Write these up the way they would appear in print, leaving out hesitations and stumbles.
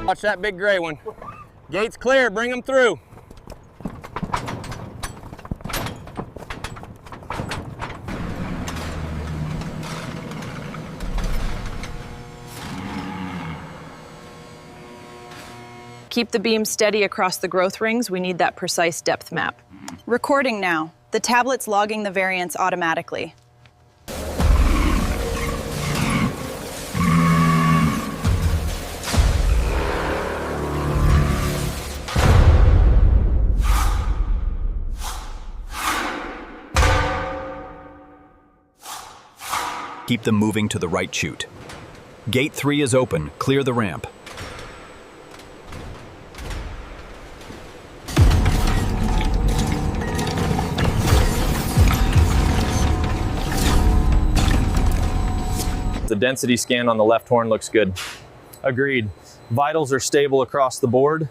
Watch that big gray one. Gate's clear, bring them through. Keep the beam steady across the growth rings. We need that precise depth map. Recording now. The tablet's logging the variance automatically. Keep them moving to the right chute. Gate 3 is open. Clear the ramp. The density scan on the left horn looks good. Agreed. Vitals are stable across the board.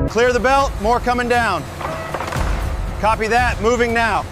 Clear the belt, more coming down. Copy that, moving now.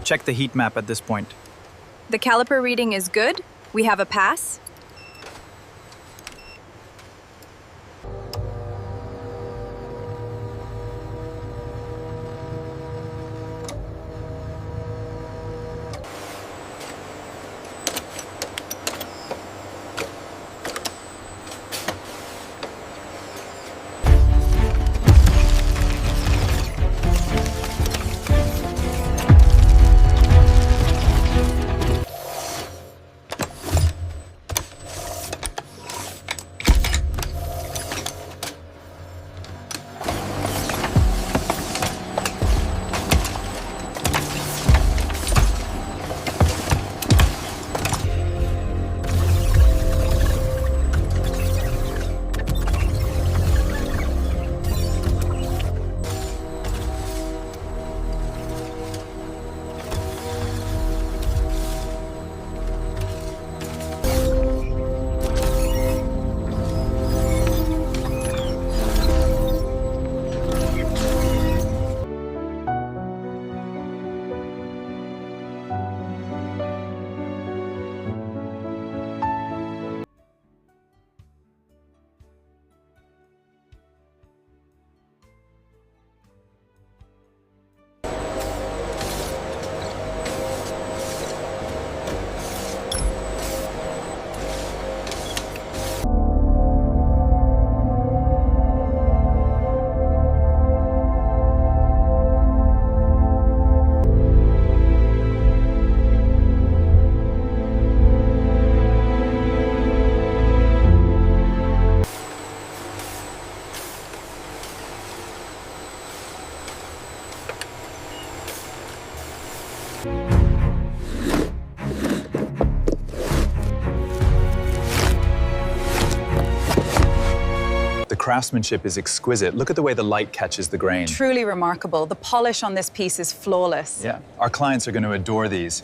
Check the heat map at this point. The caliper reading is good. We have a pass? The craftsmanship is exquisite. Look at the way the light catches the grain. Truly remarkable. The polish on this piece is flawless. Yeah, our clients are going to adore these.